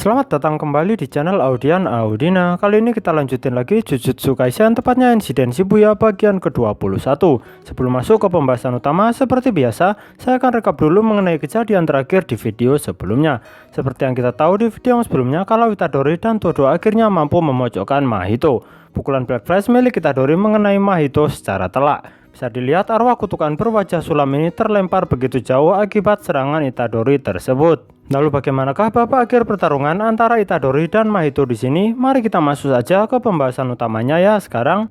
Selamat datang kembali di channel Audian Audina. Kali ini kita lanjutin lagi Jujutsu Kaisen, tepatnya insiden Shibuya bagian ke-21. Sebelum masuk ke pembahasan utama, seperti biasa, saya akan rekap dulu mengenai kejadian terakhir di video sebelumnya. Seperti yang kita tahu di video yang sebelumnya, kalau Itadori dan Todo akhirnya mampu memojokkan Mahito. Pukulan Black Flash milik Itadori mengenai Mahito secara telak. Bisa dilihat arwah kutukan berwajah sulam ini terlempar begitu jauh akibat serangan Itadori tersebut. Lalu bagaimanakah babak akhir pertarungan antara Itadori dan Mahito di sini? Mari kita masuk saja ke pembahasan utamanya ya sekarang.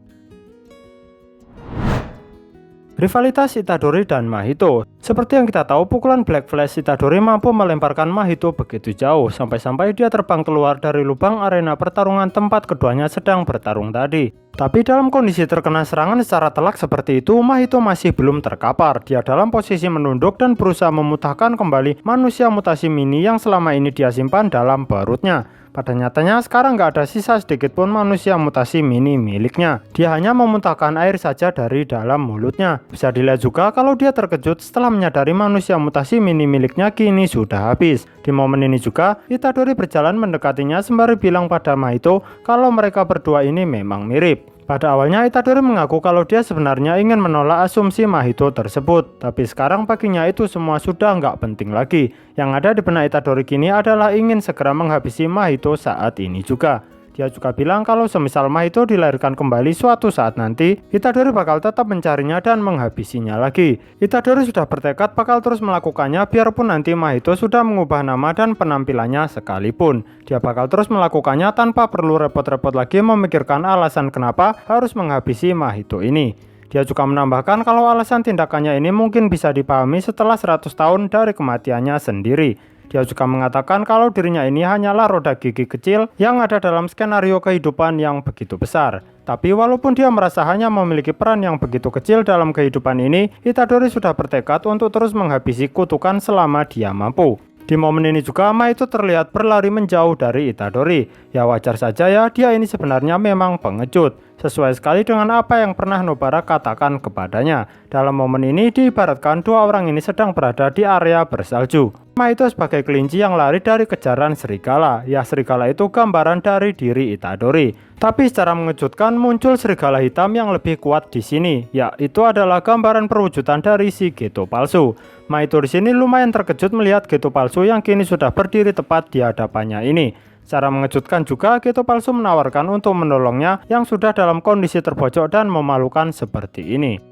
Rivalitas Itadori dan Mahito. Seperti yang kita tahu, pukulan Black Flash Itadori mampu melemparkan Mahito begitu jauh, sampai-sampai dia terbang keluar dari lubang arena pertarungan tempat keduanya sedang bertarung tadi. Tapi dalam kondisi terkena serangan secara telak seperti itu, Mahito masih belum terkapar. Dia dalam posisi menunduk dan berusaha memutahkan kembali manusia mutasi mini yang selama ini dia simpan dalam barutnya. Pada nyatanya sekarang nggak ada sisa sedikit pun manusia mutasi mini miliknya. Dia hanya memuntahkan air saja dari dalam mulutnya. Bisa dilihat juga kalau dia terkejut setelah menyadari manusia mutasi mini miliknya kini sudah habis. Di momen ini juga, Itadori berjalan mendekatinya sembari bilang pada Mahito kalau mereka berdua ini memang mirip. Pada awalnya Itadori mengaku kalau dia sebenarnya ingin menolak asumsi Mahito tersebut. Tapi sekarang baginya itu semua sudah nggak penting lagi. Yang ada di benak Itadori kini adalah ingin segera menghabisi Mahito saat ini juga. Dia juga bilang kalau semisal Mahito dilahirkan kembali suatu saat nanti, Itadori bakal tetap mencarinya dan menghabisinya lagi. Itadori sudah bertekad bakal terus melakukannya biarpun nanti Mahito sudah mengubah nama dan penampilannya sekalipun. Dia bakal terus melakukannya tanpa perlu repot-repot lagi memikirkan alasan kenapa harus menghabisi Mahito ini. Dia juga menambahkan kalau alasan tindakannya ini mungkin bisa dipahami setelah 100 tahun dari kematiannya sendiri. Dia juga mengatakan kalau dirinya ini hanyalah roda gigi kecil yang ada dalam skenario kehidupan yang begitu besar. Tapi walaupun dia merasa hanya memiliki peran yang begitu kecil dalam kehidupan ini, Itadori sudah bertekad untuk terus menghabisi kutukan selama dia mampu. Di momen ini juga Mahito terlihat berlari menjauh dari Itadori. Ya wajar saja ya, dia ini sebenarnya memang pengecut. Sesuai sekali dengan apa yang pernah Nobara katakan kepadanya. Dalam momen ini diibaratkan dua orang ini sedang berada di area bersalju. Mahito sebagai kelinci yang lari dari kejaran serigala. Ya, serigala itu gambaran dari diri Itadori. Tapi secara mengejutkan muncul serigala hitam yang lebih kuat di sini. Ya, itu adalah gambaran perwujudan dari si Geto palsu. Mahito di sini lumayan terkejut melihat Geto palsu yang kini sudah berdiri tepat di hadapannya ini. Secara mengejutkan juga, Geto palsu menawarkan untuk menolongnya yang sudah dalam kondisi terbojok dan memalukan seperti ini.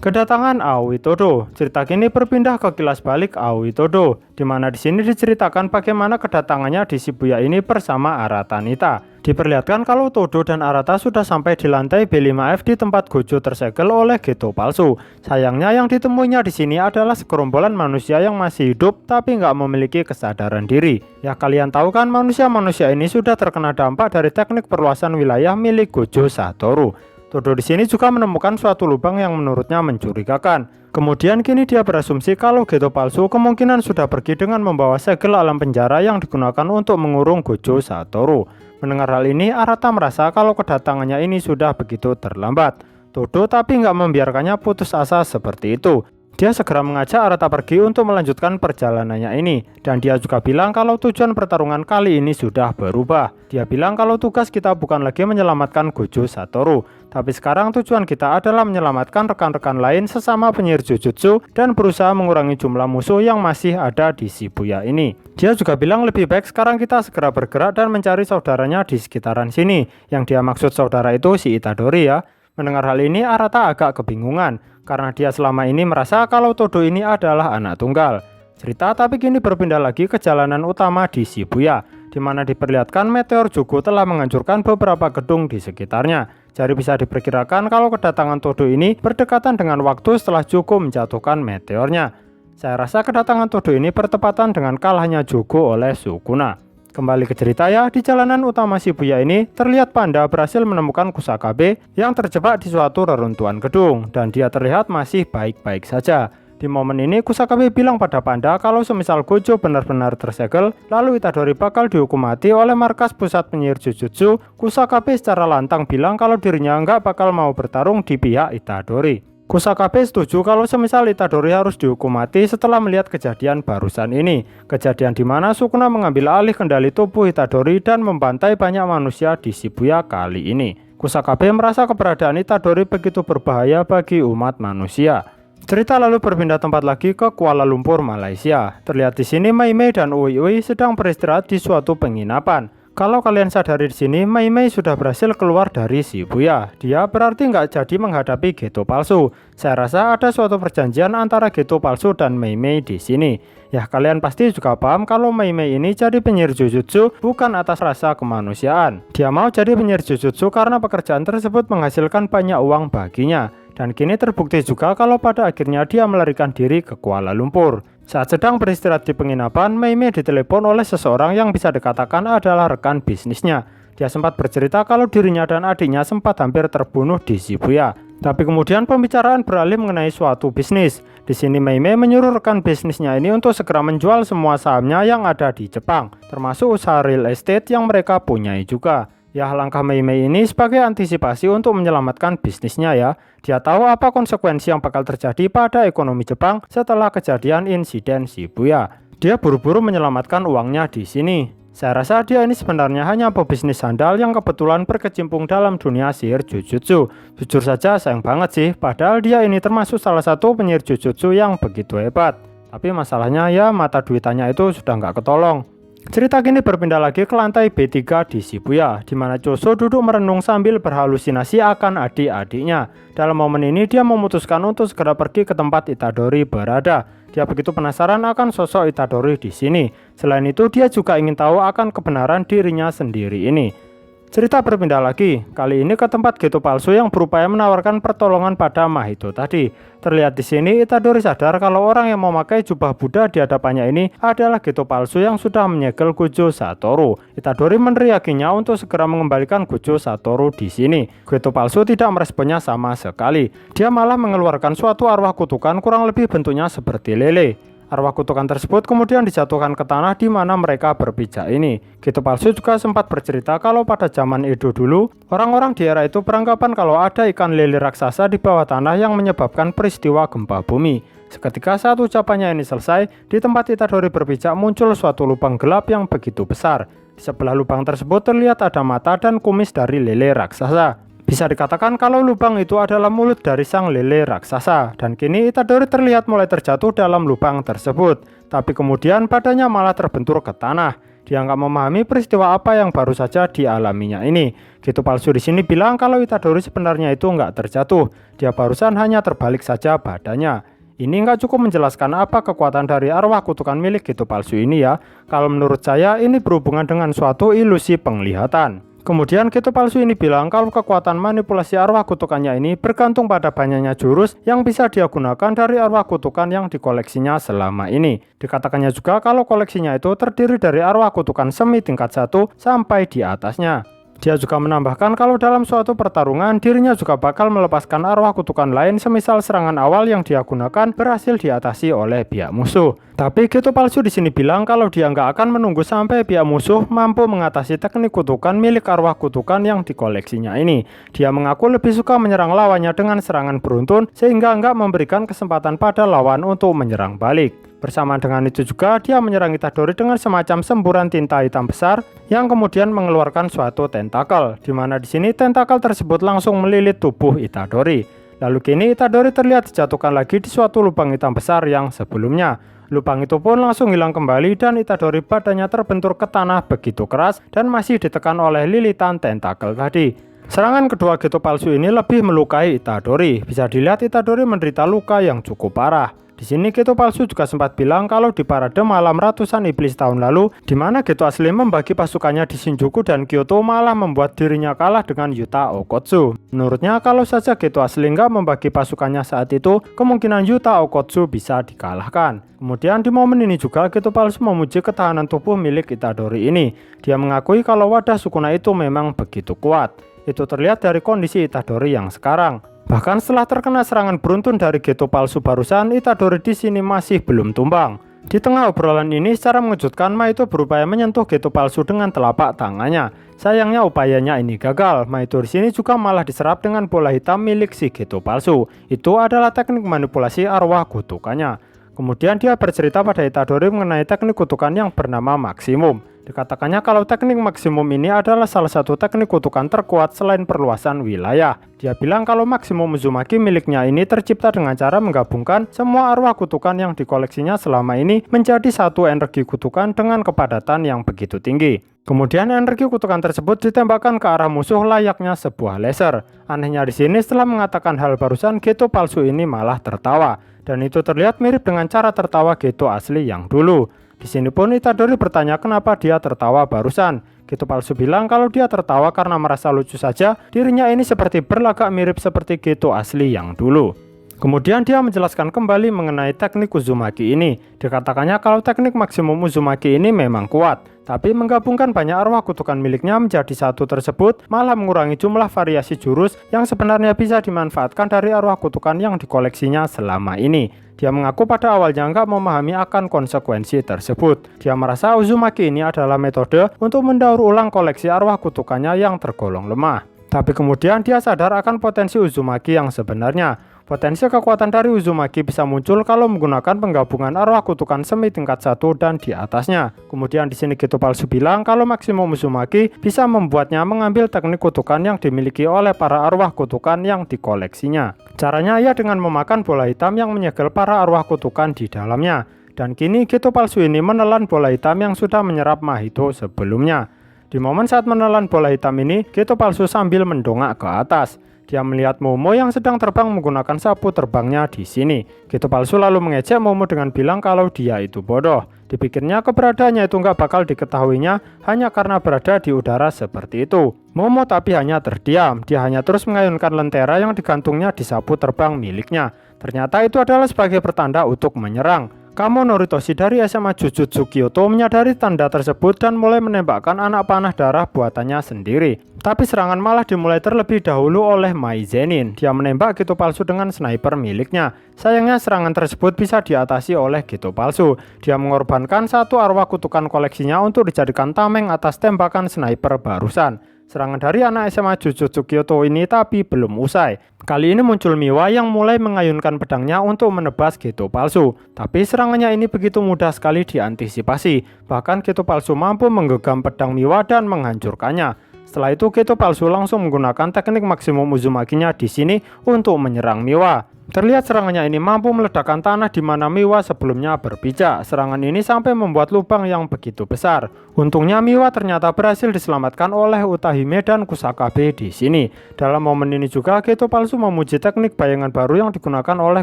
Kedatangan Aoi Todo. Cerita kini berpindah ke kilas balik Aoi Todo, di mana di sini diceritakan bagaimana kedatangannya di Shibuya ini bersama Arata Nita. Diperlihatkan kalau Todo dan Arata sudah sampai di lantai B5F di tempat Gojo tersegel oleh Geto palsu. Sayangnya yang ditemuinya di sini adalah segerombolan manusia yang masih hidup tapi nggak memiliki kesadaran diri. Ya kalian tahu kan manusia-manusia ini sudah terkena dampak dari teknik perluasan wilayah milik Gojo Satoru. Todo di sini juga menemukan suatu lubang yang menurutnya mencurigakan. Kemudian kini dia berasumsi kalau Geto palsu kemungkinan sudah pergi dengan membawa segel alam penjara yang digunakan untuk mengurung Gojo Satoru. Mendengar hal ini, Arata merasa kalau kedatangannya ini sudah begitu terlambat. Todo tapi nggak membiarkannya putus asa seperti itu. Dia segera mengajak Arata pergi untuk melanjutkan perjalanannya ini. Dan dia juga bilang kalau tujuan pertarungan kali ini sudah berubah. Dia bilang kalau tugas kita bukan lagi menyelamatkan Gojo Satoru. Tapi sekarang tujuan kita adalah menyelamatkan rekan-rekan lain sesama penyihir Jujutsu dan berusaha mengurangi jumlah musuh yang masih ada di Shibuya ini. Dia juga bilang lebih baik sekarang kita segera bergerak dan mencari saudaranya di sekitaran sini. Yang dia maksud saudara itu si Itadori ya. Mendengar hal ini Arata agak kebingungan karena dia selama ini merasa kalau Todo ini adalah anak tunggal. Cerita tapi kini berpindah lagi ke jalanan utama di Shibuya, di mana diperlihatkan meteor Jugo telah menghancurkan beberapa gedung di sekitarnya. Jadi bisa diperkirakan kalau kedatangan Todo ini berdekatan dengan waktu setelah Jugo menjatuhkan meteornya. Saya rasa kedatangan Todo ini bertepatan dengan kalahnya Jugo oleh Sukuna. Kembali ke cerita ya, di jalanan utama Shibuya ini terlihat Panda berhasil menemukan Kusakabe yang terjebak di suatu reruntuhan gedung dan dia terlihat masih baik-baik saja. Di momen ini Kusakabe bilang pada Panda kalau semisal Gojo benar-benar tersegel, lalu Itadori bakal dihukum mati oleh markas pusat penyihir Jujutsu. Kusakabe secara lantang bilang kalau dirinya nggak bakal mau bertarung di pihak Itadori. Kusakabe setuju kalau semisal Itadori harus dihukum mati setelah melihat kejadian barusan ini. Kejadian di mana Sukuna mengambil alih kendali tubuh Itadori dan membantai banyak manusia di Shibuya kali ini. Kusakabe merasa keberadaan Itadori begitu berbahaya bagi umat manusia. Cerita lalu berpindah tempat lagi ke Kuala Lumpur, Malaysia. Terlihat di sini Mei Mei dan Uwi Uwi sedang beristirahat di suatu penginapan. Kalau kalian sadari di sini, Mei Mei sudah berhasil keluar dari Shibuya. Dia berarti nggak jadi menghadapi Geto palsu. Saya rasa ada suatu perjanjian antara Geto palsu dan Mei Mei di sini. Ya, kalian pasti juga paham kalau Mei Mei ini jadi penyihir Jujutsu bukan atas rasa kemanusiaan. Dia mau jadi penyihir Jujutsu karena pekerjaan tersebut menghasilkan banyak uang baginya. Dan kini terbukti juga kalau pada akhirnya dia melarikan diri ke Kuala Lumpur. Saat sedang beristirahat di penginapan, Mei Mei ditelepon oleh seseorang yang bisa dikatakan adalah rekan bisnisnya. Dia sempat bercerita kalau dirinya dan adiknya sempat hampir terbunuh di Shibuya. Tapi kemudian pembicaraan beralih mengenai suatu bisnis. Di sini Mei Mei menyuruh rekan bisnisnya ini untuk segera menjual semua sahamnya yang ada di Jepang, termasuk usaha real estate yang mereka punyai juga. Ya, langkah Mei Mei ini sebagai antisipasi untuk menyelamatkan bisnisnya ya. Dia tahu apa konsekuensi yang bakal terjadi pada ekonomi Jepang setelah kejadian insiden Shibuya. Dia buru-buru menyelamatkan uangnya di sini. Saya rasa dia ini sebenarnya hanya pebisnis sandal yang kebetulan berkecimpung dalam dunia sihir Jujutsu. Jujur saja sayang banget sih, padahal dia ini termasuk salah satu penyihir Jujutsu yang begitu hebat. Tapi masalahnya ya mata duitannya itu sudah nggak ketolong. Cerita kini berpindah lagi ke lantai B3 di Shibuya, di mana Choso duduk merenung sambil berhalusinasi akan adik-adiknya. Dalam momen ini dia memutuskan untuk segera pergi ke tempat Itadori berada. Dia begitu penasaran akan sosok Itadori di sini. Selain itu dia juga ingin tahu akan kebenaran dirinya sendiri ini. Cerita berpindah lagi, kali ini ke tempat Geto palsu yang berupaya menawarkan pertolongan pada Mahito tadi. Terlihat di sini Itadori sadar kalau orang yang memakai jubah Buddha di hadapannya ini adalah Geto palsu yang sudah menyegel Gojo Satoru. Itadori meneriakinya untuk segera mengembalikan Gojo Satoru di sini. Geto palsu tidak meresponnya sama sekali. Dia malah mengeluarkan suatu arwah kutukan kurang lebih bentuknya seperti lele. Arwah kutukan tersebut kemudian dijatuhkan ke tanah di mana mereka berpijak ini. Geto palsu juga sempat bercerita kalau pada zaman Edo dulu, orang-orang di era itu beranggapan kalau ada ikan lele raksasa di bawah tanah yang menyebabkan peristiwa gempa bumi. Seketika saat ucapannya ini selesai, di tempat Itadori berpijak muncul suatu lubang gelap yang begitu besar. Di sebelah lubang tersebut terlihat ada mata dan kumis dari lele raksasa. Bisa dikatakan kalau lubang itu adalah mulut dari sang lele raksasa, dan kini Itadori terlihat mulai terjatuh dalam lubang tersebut. Tapi kemudian badannya malah terbentur ke tanah. Dia nggak memahami peristiwa apa yang baru saja dialaminya ini. Geto palsu di sini bilang kalau Itadori sebenarnya itu nggak terjatuh. Dia barusan hanya terbalik saja badannya. Ini nggak cukup menjelaskan apa kekuatan dari arwah kutukan milik Geto palsu ini ya. Kalau menurut saya ini berhubungan dengan suatu ilusi penglihatan. Kemudian Geto palsu ini bilang kalau kekuatan manipulasi arwah kutukannya ini bergantung pada banyaknya jurus yang bisa dia gunakan dari arwah kutukan yang dikoleksinya selama ini. Dikatakannya juga kalau koleksinya itu terdiri dari arwah kutukan semi tingkat 1 sampai di atasnya. Dia juga menambahkan kalau dalam suatu pertarungan dirinya juga bakal melepaskan arwah kutukan lain semisal serangan awal yang dia gunakan berhasil diatasi oleh pihak musuh. Tapi Geto palsu di sini bilang kalau dia nggak akan menunggu sampai pihak musuh mampu mengatasi teknik kutukan milik arwah kutukan yang dikoleksinya ini. Dia mengaku lebih suka menyerang lawannya dengan serangan beruntun sehingga nggak memberikan kesempatan pada lawan untuk menyerang balik. Bersamaan dengan itu juga dia menyerang Itadori dengan semacam semburan tinta hitam besar yang kemudian mengeluarkan suatu tentakel, di mana di sini tentakel tersebut langsung melilit tubuh Itadori. Lalu kini Itadori terlihat dijatuhkan lagi di suatu lubang hitam besar yang sebelumnya. Lubang itu pun langsung hilang kembali dan Itadori badannya terbentur ke tanah begitu keras dan masih ditekan oleh lilitan tentakel tadi. Serangan kedua Geto palsu ini lebih melukai Itadori. Bisa dilihat Itadori menderita luka yang cukup parah. Di sini Geto palsu juga sempat bilang kalau di parade malam ratusan iblis tahun lalu, di mana Geto asli membagi pasukannya di Shinjuku dan Kyoto malah membuat dirinya kalah dengan Yuta Okotsu. Menurutnya kalau saja Geto asli nggak membagi pasukannya saat itu, kemungkinan Yuta Okotsu bisa dikalahkan. Kemudian di momen ini juga Geto palsu memuji ketahanan tubuh milik Itadori ini. Dia mengakui kalau wadah Sukuna itu memang begitu kuat. Itu terlihat dari kondisi Itadori yang sekarang. Bahkan setelah terkena serangan beruntun dari Geto palsu barusan, Itadori di sini masih belum tumbang. Di tengah obrolan ini, secara mengejutkan Mahito berupaya menyentuh Geto palsu dengan telapak tangannya. Sayangnya upayanya ini gagal. Mahito di sini juga malah diserap dengan bola hitam milik si Geto palsu. Itu adalah teknik manipulasi arwah kutukannya. Kemudian dia bercerita pada Itadori mengenai teknik kutukan yang bernama maksimum. Dikatakannya kalau teknik maksimum ini adalah salah satu teknik kutukan terkuat selain perluasan wilayah. Dia bilang kalau maksimum Uzumaki miliknya ini tercipta dengan cara menggabungkan semua arwah kutukan yang dikoleksinya selama ini menjadi satu energi kutukan dengan kepadatan yang begitu tinggi. Kemudian energi kutukan tersebut ditembakkan ke arah musuh layaknya sebuah laser. Anehnya di sini setelah mengatakan hal barusan, Geto palsu ini malah tertawa. Dan itu terlihat mirip dengan cara tertawa Geto asli yang dulu. Di sini pun Itadori bertanya kenapa dia tertawa barusan. Geto palsu bilang kalau dia tertawa karena merasa lucu saja, dirinya ini seperti berlagak mirip seperti Geto asli yang dulu. Kemudian dia menjelaskan kembali mengenai teknik Uzumaki ini. Dikatakannya kalau teknik maksimum Uzumaki ini memang kuat, tapi menggabungkan banyak arwah kutukan miliknya menjadi satu tersebut malah mengurangi jumlah variasi jurus yang sebenarnya bisa dimanfaatkan dari arwah kutukan yang dikoleksinya selama ini. Dia mengaku pada awalnya nggak memahami akan konsekuensi tersebut. Dia merasa Uzumaki ini adalah metode untuk mendaur ulang koleksi arwah kutukannya yang tergolong lemah. Tapi kemudian dia sadar akan potensi Uzumaki yang sebenarnya. Potensi kekuatan dari Uzumaki bisa muncul kalau menggunakan penggabungan arwah kutukan semi tingkat 1 dan di atasnya. Kemudian di sini Geto palsu bilang kalau maksimum Uzumaki bisa membuatnya mengambil teknik kutukan yang dimiliki oleh para arwah kutukan yang dikoleksinya. Caranya ia dengan memakan bola hitam yang menyegel para arwah kutukan di dalamnya. Dan kini Geto palsu ini menelan bola hitam yang sudah menyerap Mahito sebelumnya. Di momen saat menelan bola hitam ini, Geto palsu sambil mendongak ke atas. Dia melihat Momo yang sedang terbang menggunakan sapu terbangnya di sini. Geto palsu lalu mengejek Momo dengan bilang kalau dia itu bodoh. Dipikirnya keberadaannya itu nggak bakal diketahuinya hanya karena berada di udara seperti itu. Momo tapi hanya terdiam. Dia hanya terus mengayunkan lentera yang digantungnya di sapu terbang miliknya. Ternyata itu adalah sebagai pertanda untuk menyerang. Kamo Noritoshi dari SMA Jujutsu Kyoto menyadari tanda tersebut dan mulai menembakkan anak panah darah buatannya sendiri. Tapi serangan malah dimulai terlebih dahulu oleh Mai Zenin. Dia menembak Geto palsu dengan sniper miliknya. Sayangnya serangan tersebut bisa diatasi oleh Geto palsu. Dia mengorbankan satu arwah kutukan koleksinya untuk dijadikan tameng atas tembakan sniper barusan. Serangan dari anak SMA Jujutsu Kyoto ini tapi belum usai. Kali ini muncul Miwa yang mulai mengayunkan pedangnya untuk menebas Geto palsu. Tapi serangannya ini begitu mudah sekali diantisipasi. Bahkan Geto palsu mampu menggenggam pedang Miwa dan menghancurkannya. Setelah itu Geto palsu langsung menggunakan teknik maksimum Uzumakinya di sini untuk menyerang Miwa. Terlihat serangannya ini mampu meledakkan tanah di mana Miwa sebelumnya berpijak. Serangan ini sampai membuat lubang yang begitu besar. Untungnya Miwa ternyata berhasil diselamatkan oleh Utahime dan Kusakabe di sini. Dalam momen ini juga Geto palsu memuji teknik bayangan baru yang digunakan oleh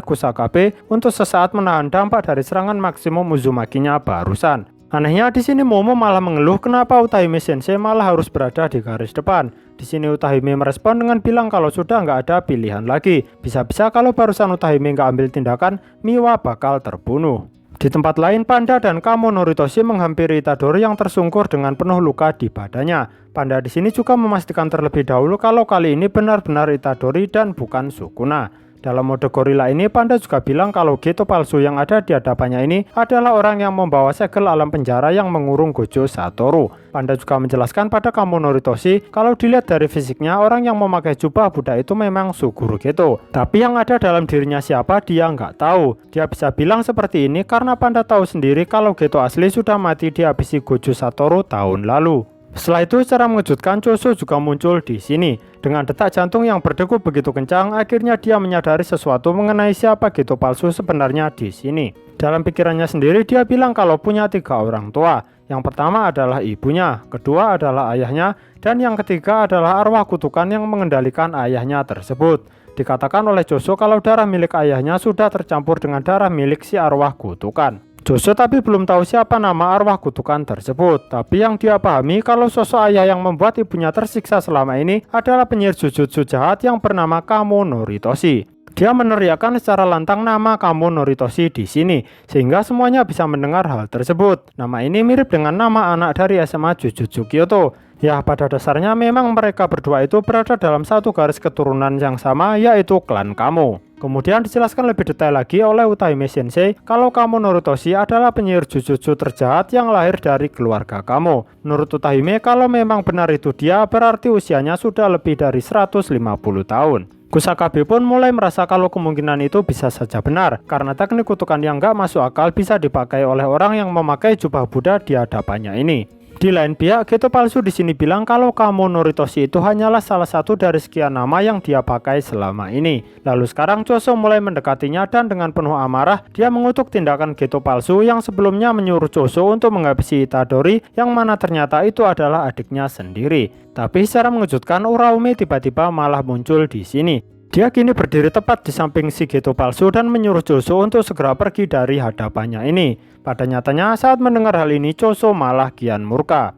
Kusakabe untuk sesaat menahan dampak dari serangan maksimum Uzumakinya barusan. Anehnya di sini Momo malah mengeluh kenapa Utahime Sensei malah harus berada di garis depan. Di sini Utahime merespon dengan bilang kalau sudah nggak ada pilihan lagi. Bisa-bisa kalau barusan Utahime nggak ambil tindakan, Miwa bakal terbunuh. Di tempat lain, Panda dan Kamo Noritoshi menghampiri Itadori yang tersungkur dengan penuh luka di badannya. Panda di sini juga memastikan terlebih dahulu kalau kali ini benar-benar Itadori dan bukan Sukuna. Dalam mode gorila ini, Panda juga bilang kalau Geto palsu yang ada di hadapannya ini adalah orang yang membawa segel alam penjara yang mengurung Gojo Satoru. Panda juga menjelaskan pada Kamo Noritoshi kalau dilihat dari fisiknya, orang yang memakai jubah Buddha itu memang Suguru Geto. Tapi yang ada dalam dirinya siapa dia nggak tahu. Dia bisa bilang seperti ini karena Panda tahu sendiri kalau Geto asli sudah mati dihabisi Gojo Satoru tahun lalu. Setelah itu secara mengejutkan Choso juga muncul di sini. Dengan detak jantung yang berdegup begitu kencang, akhirnya dia menyadari sesuatu mengenai siapa Geto palsu sebenarnya di sini. Dalam pikirannya sendiri dia bilang kalau punya 3 orang tua. Yang pertama adalah ibunya, kedua adalah ayahnya, dan yang ketiga adalah arwah kutukan yang mengendalikan ayahnya tersebut. Dikatakan oleh Choso kalau darah milik ayahnya sudah tercampur dengan darah milik si arwah kutukan. Choso tapi belum tahu siapa nama arwah kutukan tersebut. Tapi yang dia pahami kalau sosok ayah yang membuat ibunya tersiksa selama ini adalah penyihir jujutsu jahat yang bernama Kamo Noritoshi. Dia meneriakkan secara lantang nama Kamo Noritoshi di sini, sehingga semuanya bisa mendengar hal tersebut. Nama ini mirip dengan nama anak dari SMA Jujutsu Kyoto. Ya, pada dasarnya memang mereka berdua itu berada dalam satu garis keturunan yang sama, yaitu klan Kamo. Kemudian dijelaskan lebih detail lagi oleh Utahime Sensei kalau Kamo Norutoshi adalah penyihir Jujutsu terjahat yang lahir dari keluarga kamu. Menurut Utahime, kalau memang benar itu dia, berarti usianya sudah lebih dari 150 tahun. Kusakabe pun mulai merasa kalau kemungkinan itu bisa saja benar, karena teknik kutukan yang gak masuk akal bisa dipakai oleh orang yang memakai jubah Buddha di hadapannya ini. Di lain pihak, Geto palsu di sini bilang kalau Kamo Norutoshi itu hanyalah salah satu dari sekian nama yang dia pakai selama ini. Lalu sekarang Choso mulai mendekatinya dan dengan penuh amarah dia mengutuk tindakan Geto palsu yang sebelumnya menyuruh Choso untuk menghabisi Itadori, yang mana ternyata itu adalah adiknya sendiri. Tapi secara mengejutkan, Uraume tiba-tiba malah muncul di sini. Dia kini berdiri tepat di samping si Geto palsu dan menyuruh Choso untuk segera pergi dari hadapannya ini. Pada nyatanya saat mendengar hal ini Choso malah kian murka.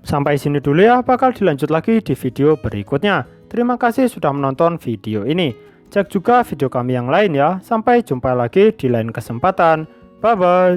Sampai sini dulu ya, bakal dilanjut lagi di video berikutnya. Terima kasih sudah menonton video ini. Cek juga video kami yang lain ya. Sampai jumpa lagi di lain kesempatan. Bye bye.